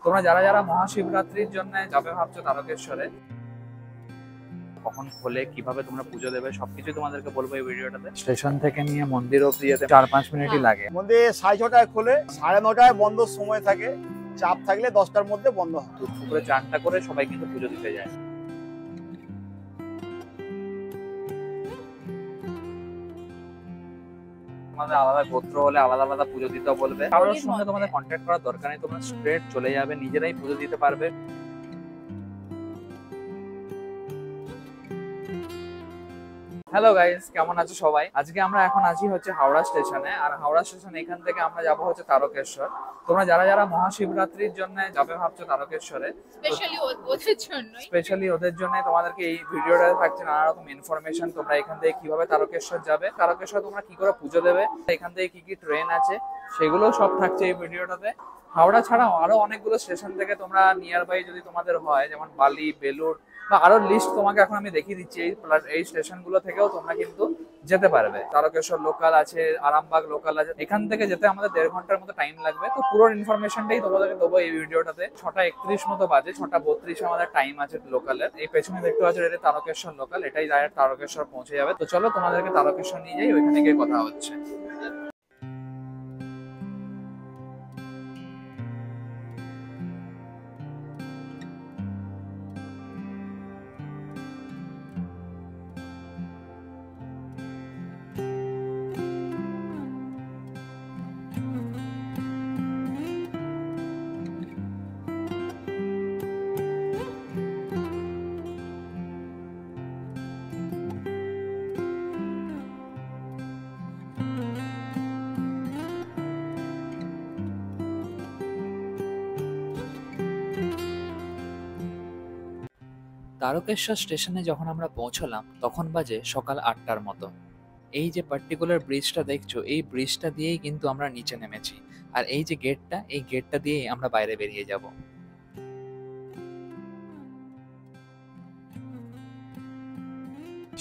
তোমরা যারা যারা মহাশিবরাত্রির জন্য যাবে ভাবছো তারকেশ্বরে, কখন খোলে, কিভাবে তোমরা পুজো দেবে, সবকিছু তোমাদেরকে বলবো এই ভিডিওটাতে। স্টেশন থেকে নিয়ে মন্দির অব্দি যেতে 4-5 মিনিটই লাগে। মন্দির 6:30টায় খোলে, 9:30টায় বন্ধ সময় থাকে। চাপ থাকলে 10টার মধ্যে বন্ধ হয়। দুপুরে চানটা করে সবাই কিন্তু পুজো দিতে যায়। তোমাদের আলাদা গোত্র হলে আলাদা আলাদা পুজো দিতে বলবে, কারোর সঙ্গে তোমাদের কন্ট্যাক্ট করার দরকার নেই, তোমরা স্ট্রেট চলে যাবে, নিজেরাই পুজো দিতে পারবে। হ্যালো গাইস, কেমন আছো সবাই? আজকে আমরা এখন আছি হচ্ছে হাওড়া স্টেশনে, আর হাওড়া স্টেশন এখান থেকে আমরা যাব হচ্ছে তারকেশ্বর। তোমরা যারা যারা মহাশিবরাত্রির জন্য যাবে ভাবছো তারকেশ্বরে, স্পেশালি ওদের জন্য তোমাদেরকে এই ভিডিওটাতে থাকছে নানা রকম ইনফরমেশন। তোমরা এখান থেকে কিভাবে তারকেশ্বর যাবে, তারকেশ্বর তোমরা কি করে পুজো দেবে, এখান থেকে কি কি ট্রেন আছে, সেগুলো সব থাকছে এই ভিডিওটাতে। হাওড়া ছাড়াও আরো অনেকগুলো স্টেশন থেকে তোমরা নিয়ার বাই যদি তোমাদের হয়, যেমন বালি, বেলুড় বা আরো লিস্ট তোমাকে এখন আমি দেখিয়ে দিচ্ছি, এই স্টেশনগুলো থেকেও তোমরা কিন্তু যেতে পারবে। তারকেশ্বর লোকাল আছে, আরামবাগ লোকাল আছে, এখান থেকে যেতে আমাদের 1.5 ঘন্টার মতো টাইম লাগবে। তো পুরো ইনফরমেশনটাই তোমাদেরকে দেবো এই ভিডিওটাতে। 6:31 মতো বাজে, 6:32 আমাদের টাইম আছে লোকালের। এই পেছনে দেখতে পাচ্ছ এটা তারকেশ্বর লোকাল, এটাই ডাইরেক্ট তারকেশ্বর পৌঁছে যাবে। তো চলো তোমাদেরকে তারকেশ্বর নিয়ে যাই, ওইখানে গিয়ে কথা হচ্ছে। তারকেশ্বর স্টেশনে যখন আমরা পৌঁছলাম তখন বাজে সকাল 8টার মতো। এই যে পার্টিকুলার ব্রিজটা দেখছো, এই ব্রিজটা দিয়েই কিন্তু আমরা নিচে নেমেছি, আর এই যে গেটটা, এই গেটটা দিয়েই আমরা বাইরে বেরিয়ে যাব।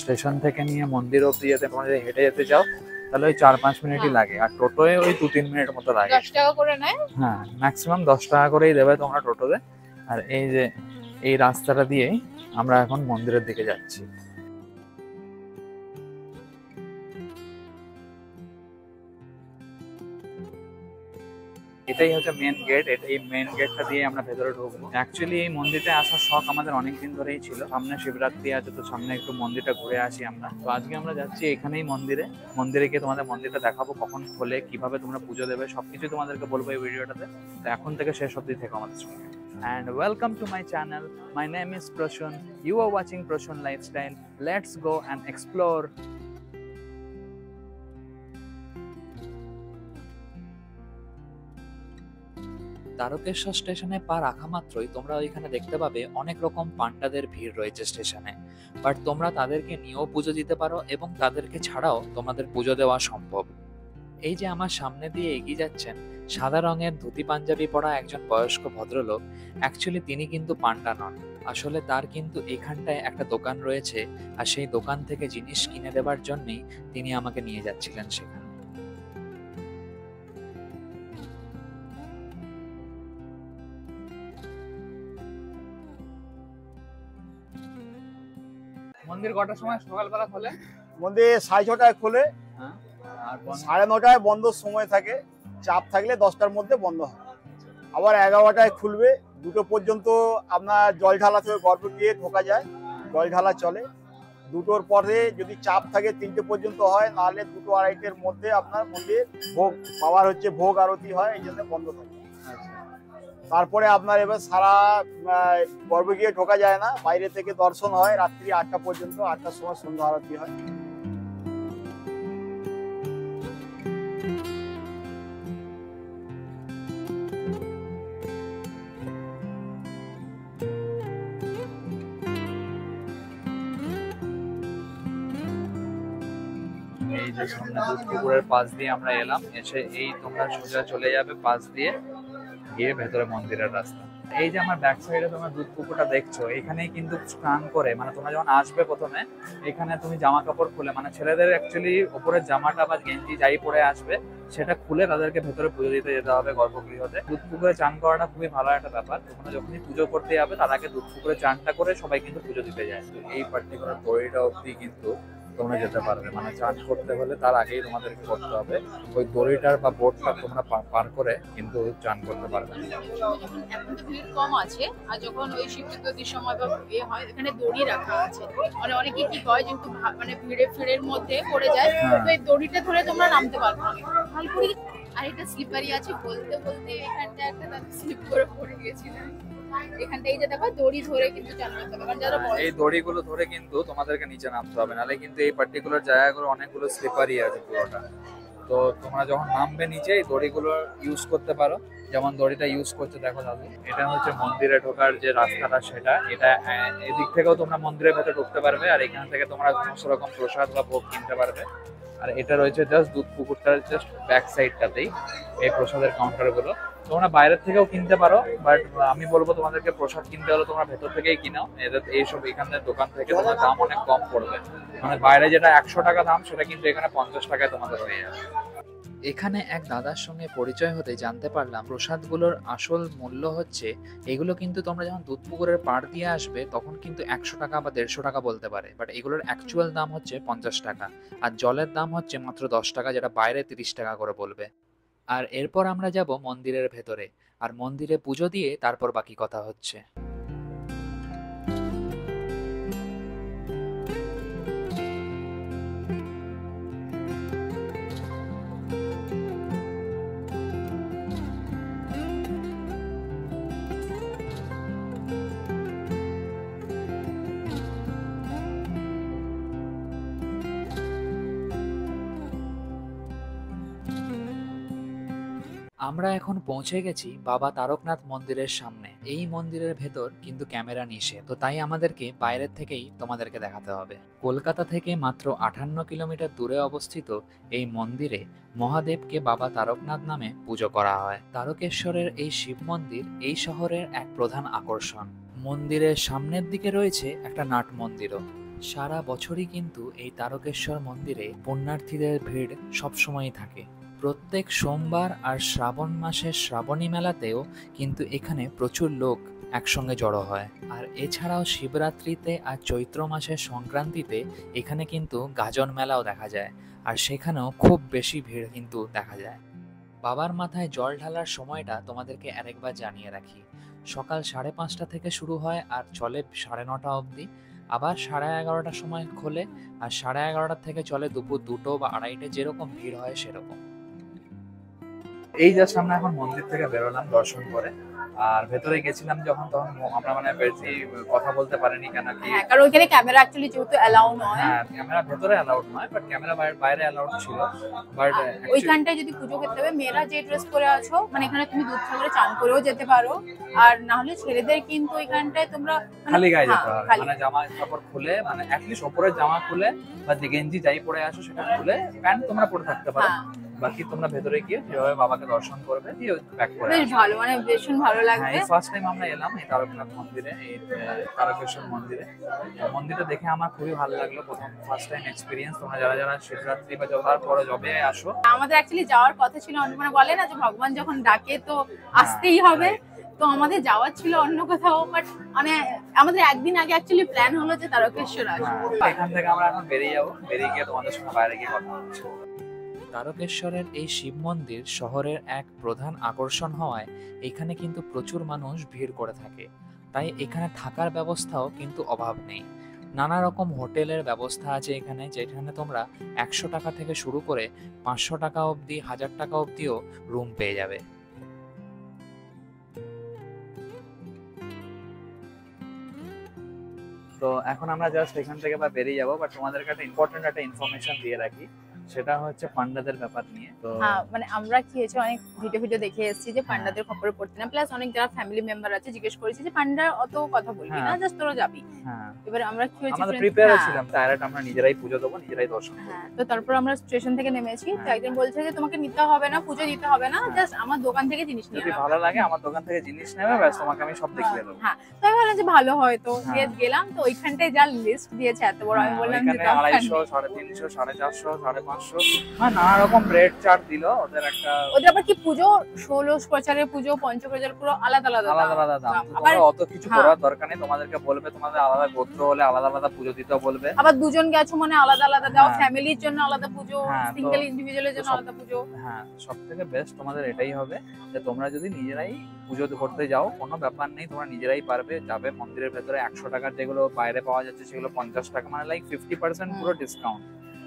স্টেশন থেকে নিয়ে মন্দির অব্দি যেতে তোমরা যদি হেঁটে যেতে চাও তাহলে ওই 4-5 মিনিটই লাগে, আর টোটোয় ওই 2-3 মিনিট মতো লাগে। 10 টাকা করে নেয়। হ্যাঁ, ম্যাক্সিমাম 10 টাকা করেই দেবে তোমরা টোটোতে। আর এই যে এই রাস্তাটা দিয়েই আমরা এখন মন্দিরের দিকে যাচ্ছি। এটাই হচ্ছে মেন গেট, এই মেন গেটটা দিয়ে আমরা ভেতরে ঢুকবো। অ্যাকচুয়ালি এই মন্দিরটা আসার শখ আমাদের অনেকদিন ধরেই ছিল। সামনে শিবরাত্রি আছে, তো সামনে একটু মন্দিরটা ঘুরে আসি আমরা। তো আজকে আমরা যাচ্ছি এখানেই মন্দিরে গিয়ে তোমাদের মন্দিরটা দেখাবো, কখন খোলে, কিভাবে তোমরা পুজো দেবে, সবকিছু তোমাদেরকে বলবো এই ভিডিওটাতে। তো এখন থেকে শেষ অবধি থেকো আমাদের সঙ্গে। And welcome to my channel. My name is Prashun. You are watching Prashun Lifestyle. Let's go and explore. Tarakeswar স্টেশনে পা রাখা মাত্রই তোমরা ওইখানে দেখতে পাবে অনেক রকম পান্ডাদের ভিড় রয়েছে স্টেশনে। বাট তোমরা তাদেরকে নিয়েও পুজো দিতে পারো এবং তাদেরকে ছাড়াও তোমাদের পুজো দেওয়া সম্ভব। এই যে আমার সামনে দিয়ে এগিয়ে যাচ্ছেন সাদা রঙের ধুতি পাঞ্জাবি পরা একজন বয়স্ক ভদ্রলোক, অ্যাকচুয়ালি তিনি কিন্তু পান্ডা নন। আসলে তার কিন্তু এখানটায় একটা দোকান রয়েছে, আর সেই দোকান থেকে জিনিস কিনে দেবার জন্যই তিনি আমাকে নিয়ে যাচ্ছিলেন সেখানে। মন্দির কটার সময় সকালবেলা খোলে? মন্দির 6:30টায় খোলে, হ্যাঁ, আর 9:30টায় বন্ধ সময় থাকে। চাপ থাকলে 10টার মধ্যে বন্ধ হয়। আবার 11টায় খুলবে। 2টো পর্যন্ত আপনার জল ঢালা থেকে গর্ভ গিয়ে ঢোকা যায়, জল ঢালা চলে। 2টোর পরে যদি চাপ থাকে 3টে পর্যন্ত হয়, নাহলে 2-2:30টার মধ্যে আপনার মন্দির ভোগ পাওয়ার হচ্ছে ভোগ আরতি হয়, এই জন্য বন্ধ থাকে। তারপরে আপনার এবার সারা গর্ভে গিয়ে ঢোকা যায় না, বাইরে থেকে দর্শন হয় রাত্রি 8টা পর্যন্ত। 8টার সময় সন্ধ্যা আরতি হয়। এই যে সামনে দুধপুকুরের পাশ দিয়ে আমরা এলাম, এসে এই তোমরা সোজা চলে যাবে পাশ দিয়ে, গিয়ে ভেতরে মন্দিরের রাস্তা। এই যে আমার ব্যাক সাইডে তোমরা দুধ পুকুরটা দেখছো, এখানেই কিন্তু স্নান করে মানে তোমরা যখন আসবে প্রথমে এখানে তুমি জামা কাপড় খুলে মানে ছেলেদের অ্যাকচুয়ালি উপরের জামাটা বা গেঞ্জি যাই পরে আসবে সেটা খুলে তাদেরকে ভেতরে পুজো দিতে যেতে হবে গর্ভগৃহতে। দুধ পুকুরে চান করাটা খুবই ভালো একটা ব্যাপার। তোমরা যখনই পুজো করতে যাবে তার আগে দুধ পুকুরে চানটা করে সবাই কিন্তু পুজো দিতে যায়। তো এই পার্টিকুলার দড়িটা অবধি কিন্তু তোমরা যেতে পারবে, মানে চান করতে হলে তার আগেই তোমাদেরকে করতে হবে। ওই দড়িটার বা বোটটা তোমরা পার করে কিন্তু চান করতে পারবে। এখন তো ভিড় কম আছে, আর যখন ওই শিব চতুর্থীর সময় বা হয় এখানে দড়ি রাখা আছে, মানে অনেকে কি হয় যেহেতু মানে ভিড়ের মধ্যে পড়ে যায়, তো এই দড়িটা ধরে তোমরা নামতে পারবে না ভালো করে। আর এটা স্লিপারি আছে, বলতে বলতে এখানটা একটা স্লিপ করে পড়ে গিয়েছিলাম। এখানটা এই যে দেখো দড়ি ধরে কিন্তু চান করতে হবে, কারণ যারা এই দড়িগুলো ধরে কিন্তু তোমাদেরকে নিচে নামতে হবে, নাহলে কিন্তু এই পার্টিকুলার জায়গাগুলো অনেকগুলো স্লিপারি আছে পুরোটা। তো তোমরা যখন নামবে নিচে এই দড়িগুলো ইউজ করতে পারো। যেমন দড়িটা ইউজ করছে দেখো দাদু, এটা হচ্ছে মন্দিরে ঢোকার যে রাস্তাটা সেটা, এটা এদিক থেকেও তোমরা মন্দিরের ভেতরে ঢুকতে পারবে আর এখান থেকে তোমরা সমস্ত রকম প্রসাদ বা ভোগ কিনতে পারবে। আর এটা রয়েছে জাস্ট দুধ পুকুরটার জাস্ট ব্যাক সাইডটাতেই এই প্রসাদের কাউন্টারগুলো। তোমরা বাইরের থেকেও কিনতে পারো, বাট আমি বলবো তোমাদেরকে প্রসাদ কিনতে হলে তোমরা ভেতর থেকেই কিনো। এদের এইসব এখানের দোকান থেকে তোমার দাম অনেক কম পড়বে, মানে বাইরে যেটা 100 টাকা দাম সেটা কিন্তু এখানে 50 টাকায় তোমাদের হয়ে যাবে। এখানে এক দাদার সঙ্গে পরিচয় হতে জানতে পারলাম প্রসাদগুলোর আসল মূল্য হচ্ছে, এগুলো কিন্তু তোমরা যখন দুধ পুকুরের পাড় দিয়ে আসবে তখন কিন্তু 100 টাকা বা 150 টাকা বলতে পারে, বাট এগুলোর অ্যাকচুয়াল দাম হচ্ছে 50 টাকা। আর জলের দাম হচ্ছে মাত্র 10 টাকা, যেটা বাইরে 30 টাকা করে বলবে। আর এরপর আমরা যাব মন্দিরের ভেতরে, আর মন্দিরে পুজো দিয়ে তারপর বাকি কথা হচ্ছে। আমরা এখন পৌঁছে গেছি বাবা তারকনাথ মন্দিরের সামনে। এই মন্দিরের ভেতর কিন্তু ক্যামেরা নিষেধ, তো তাই আমাদেরকে বাইরের থেকেই তোমাদেরকে দেখাতে হবে। কলকাতা থেকে মাত্র 58 কিলোমিটার দূরে অবস্থিত এই মন্দিরে মহাদেবকে বাবা তারকনাথ নামে পুজো করা হয়। তারকেশ্বরের এই শিব মন্দির এই শহরের এক প্রধান আকর্ষণ। মন্দিরের সামনের দিকে রয়েছে একটা নাট মন্দিরও। সারা বছরই কিন্তু এই তারকেশ্বর মন্দিরে পুণ্যার্থীদের ভিড় সবসময়ই থাকে। প্রত্যেক সোমবার আর শ্রাবণ মাসের শ্রাবণী মেলাতেও কিন্তু এখানে প্রচুর লোক একসঙ্গে জড়ো হয়। আর এছাড়াও শিবরাত্রিতে আর চৈত্র মাসের সংক্রান্তিতে এখানে কিন্তু গাজন মেলাও দেখা যায়, আর সেখানেও খুব বেশি ভিড় কিন্তু দেখা যায়। বাবার মাথায় জল ঢালার সময়টা তোমাদেরকে আরেকবার জানিয়ে রাখি। সকাল 5:30 থেকে শুরু হয় আর চলে 9:30 অবধি। আবার 11:30টার সময় খোলে, আর 11:30 থেকে চলে দুপুর 2টো বা 2:30টে, যেরকম ভিড় হয় সেরকম। এই জাস্ট আমরা এখন মন্দির থেকে বেরোলাম দর্শন করে, আর ভেতরে গেছিলাম যখন তখন আমরা মানে বেশি কথা বলতে পারিনি, কেন কি কারণ ওইখানে ক্যামেরা অ্যাকচুয়ালি যেহেতু অ্যালাউ নয়। হ্যাঁ, ক্যামেরা ভেতরে অ্যালাউড নয়, বাট ক্যামেরা বাইরে অ্যালাউড ছিল। বাট ওইখানটায় যদি পুজো করতে হবে, মেয়েরা যে ড্রেস পরে আছো মানে এখানে তুমি দুধ সাগরে চান করেও যেতে পারো, আর না হলে ছেলেদের কিন্তু ওইখানটায় তোমরা খালি গায়ে যেতে হবে, মানে জামা কাপড় খুলে, মানে অ্যাটলিস্ট উপরের জামা খুলে বা গেঞ্জি যাই পরে আসো সেটা খুলে, প্যান্ট তোমরা পরে থাকতে পারো। বাকি তোমরা ভেতরে গিয়ে যেভাবে বাবাকে দর্শন করবে দিয়ে ব্যাক করে বেশ ভালো, মানে ভীষণ ভালো লাগবে। এই ফার্স্ট টাইম আমরা এলাম এই তারকনাথ মন্দিরে, এই তারকেশ্বর মন্দিরে। মন্দিরটা দেখে আমার খুবই ভালো লাগলো, প্রথম ফার্স্ট টাইম এক্সপিরিয়েন্স। তোমরা যারা যারা শিবরাত্রি বা যাওয়ার পরে যবে আসো, আমাদের অ্যাকচুয়ালি যাওয়ার কথা ছিল অন্য, মানে বলে না যে ভগবান যখন ডাকে তো আসতেই হবে, তো আমাদের যাওয়ার ছিল অন্য কোথাও, বাট মানে আমাদের একদিন আগে অ্যাকচুয়ালি প্ল্যান হলো যে তারকেশ্বর আসবো। এখান থেকে আমরা এখন বেরিয়ে যাবো, বেরিয়ে গিয়ে তোমাদের সঙ্গে বাইরে গিয়ে কথা হচ্ছে। তারকেশ্বরের এই শিব মন্দির শহরের এক প্রধান আকর্ষণ হওয়ায় এখানে কিন্তু প্রচুর মানুষ ভিড় করে থাকে, তাই এখানে থাকার ব্যবস্থাও কিন্তু অভাব নেই। নানা রকম হোটেলের ব্যবস্থা আছে এখানে, যেখানে তোমরা 100 টাকা থেকে শুরু করে 500 টাকা অবধি, 1000 টাকা অবধিও রুম পেয়ে যাবে। তো এখন আমরা জাস্ট এখান থেকে বেরিয়ে যাবো, বাট তোমাদেরকে একটা ইম্পর্টেন্ট একটা ইনফরমেশন দিয়ে রাখি। সেটা হচ্ছে পান্ডাদের ব্যাপার নিয়ে। তো হ্যাঁ, মানে আমরা কি হয়েছে অনেক ভিডিও দেখে এসেছি যে পান্ডাদের খবরে পড়তে না, প্লাস অনেক যারা ফ্যামিলি মেম্বার আছে জিজ্ঞেস করেছি যে পান্ডা অত কথা বলবি না, হ্যাঁ। জাস্ট তোরা যাবি। হ্যাঁ, এবার আমরা কি হয়েছে আমাদের friends- প্রিপেয়ার হ্যাঁ, ছিলাম ডাইরেক্ট আমরা নিজেরাই পুজো দেবো, নিজেরাই দর্শন করবো। হ্যাঁ, তো তারপর আমরা স্টেশন থেকে নেমেছি, তো হ্যাঁ। একজন বলছে যে তোমাকে নিতে হবে না, পুজো দিতে হবে না, হ্যাঁ। জাস্ট আমার দোকান থেকে জিনিস নিয়ে যদি নাও। ভালো লাগে আমার দোকান থেকে জিনিস নেবে, ব্যাস তোমাকে আমি সব দেখিয়ে দেবো। হ্যাঁ, তো আমি ভাবলাম যে ভালো হয়, তো হ্যাঁ। গেলাম, তো ওইখানটায় যা লিস্ট দিয়েছে এত বড়, আমি বললাম যে এখানে দরকার 250, নেই। 350, 450, 550 মানে নানা রকম রেট চার্ট দিল ওদের একটা ওদের আবার কি পুজো, 16 প্রচারের পুজো, পঞ্চপ্রচার পুরো আলাদা আলাদা আলাদা দাম। আলাদা দাম। তো আবার তোমরা অত কিছু হ্যাঁ। করার দরকার নেই, তোমাদেরকে বলবে তোমাদের আলাদা গোত্র হলে আলাদা আলাদা পুজো দিতে বলবে। আবার দুজন গেছো মানে আলাদা আলাদা দাও, হ্যাঁ। ফ্যামিলির জন্য আলাদা পুজো, হ্যাঁ, তো- সিঙ্গেল ইন্ডিভিজুয়ালের জন্য সব- আলাদা পুজো। হ্যাঁ, সব থেকে বেস্ট তোমাদের এটাই হবে যে তোমরা যদি নিজেরাই পুজো করতে যাও কোনো ব্যাপার নেই, তোমরা নিজেরাই পারবে, যাবে মন্দিরের ভেতরে 100 টাকার যেগুলো বাইরে পাওয়া যাচ্ছে সেগুলো 50 টাকা, মানে লাইক 50% পুরো ডিসকাউন্ট।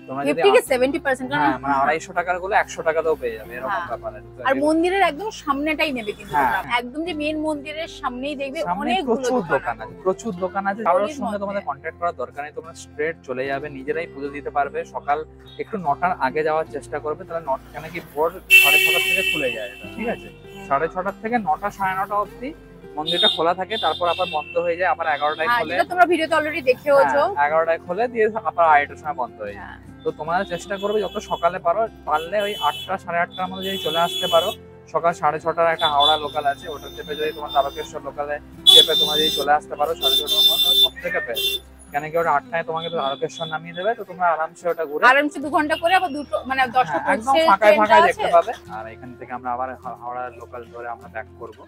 তোমরা যদি 50 থেকে 70%, কারণ হ্যাঁ, মানে 250 টাকার গুলো 100 টাকাতেও পেয়ে যাবে, এরকম হ্যাঁ। ব্যাপার আছে। তো আর মন্দিরের একদম সামনেটাই নেবে কিন্তু হ্যাঁ। তোমরা। একদম যে মেন মন্দিরের সামনেই দেখবে সামনে অনেকগুলো প্রচুর দোকান দোকান আছে, প্রচুর দোকান আছে। কারোর গলির সঙ্গে মধ্যে। তোমাদের কন্ট্যাক্ট করার দরকার নেই, তোমরা স্ট্রেট চলে যাবে, নিজেরাই পুজো দিতে পারবে। সকাল একটু 9টার আগে যাওয়ার চেষ্টা করবে, তাহলে 9 কেন কি ভোর 6:30 থেকে খুলে যায় এটা, ঠিক আছে? 6:30 থেকে 9টা 9:30 অবধি মন্দিরটা খোলা থাকে, তারপর আবার বন্ধ হয়ে যায়, আবার 11টায় হ্যাঁ, খোলে। যেটা তোমরা ভিডিওতে অলরেডি দেখেওছো। 11টায় খোলে দিয়ে আবার 2:30টার সময় বন্ধ হয়ে যায়। হ্যাঁ। তো তোমরা চেষ্টা করবে যত সকালে পারলে ওই 8টা 8:30টার মধ্যে যদি চলে আসতে পারো। সকাল 6:30টার একটা হাওড়া লোকাল আছে, ওটা চেপে যদি তোমার তারকেশ্বর লোকালে চেপে তোমরা যদি চলে আসতে পারো 6:30টার মধ্যে, সব থেকে বেস্ট। কেন কি ওটা 8টায় তোমাকে তো তারকেশ্বর নামিয়ে দেবে, তো তোমরা আরামসে ওটা ঘুরে আরামসে 2 ঘন্টা করে আবার দুটো মানে 10টা হ্যাঁ, একদম 25 ফাঁকায় ট্রেনটা ফাঁকায় আছে। দেখতে পাবে। আর এখান থেকে আমরা আবার হাওড়া লোকাল ধরে আমরা ব্যাক করবো।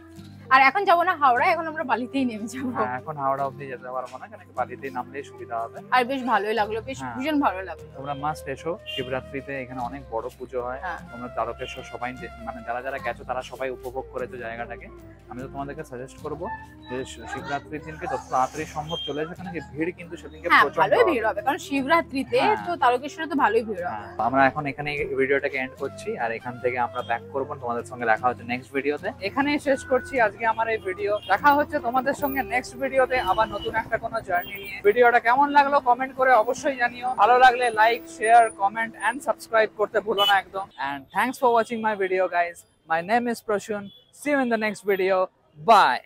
আর এখন যাবো না হাওড়া, এখন আমরা বালিতেই নেমে যাবো। হ্যাঁ, এখন হাওড়া অবধি যেতে পারবো না, কেন কি বাড়িতেই নামলেই সুবিধা হবে। আর বেশ ভালোই লাগলো, বেশ হ্যাঁ। ভীষণ ভালো লাগলো। তোমরা মাস্ট এসো, শিবরাত্রিতে এখানে অনেক বড় পুজো হয়। হ্যাঁ। তোমরা তারকেশ্বর সবাই মানে যারা যারা গেছো তারা সবাই উপভোগ করেছো জায়গাটাকে। আমি তো তোমাদেরকে সাজেস্ট করবো যে শিবরাত্রির দিনকে যত তাড়াতাড়ি সম্ভব চলে এসো, কেন কি ভিড় কিন্তু সেদিনকে হ্যাঁ, প্রচন্ড ভালোই হবে। ভিড় হবে, কারণ শিবরাত্রিতে হ্যাঁ। তো তারকেশ্বরে তো ভালোই ভিড় হবে। হ্যাঁ, আমরা এখন এখানে ভিডিওটাকে এন্ড করছি, আর এখান থেকে আমরা ব্যাক করবো। তোমাদের সঙ্গে দেখা হচ্ছে নেক্সট ভিডিওতে। এখানেই শেষ করছি আজকে আমার এই ভিডিও। দেখা হচ্ছে তোমাদের সঙ্গে নেক্সট ভিডিওতে আবার নতুন একটা কোনো জার্নি নিয়ে। ভিডিওটা কেমন লাগলো কমেন্ট করে অবশ্যই জানিও। ভালো লাগলে like, share, comment and subscribe করতে ভুলো না একদম। And thanks for watching my video guys. My name is Prasun. See you in the next video. By.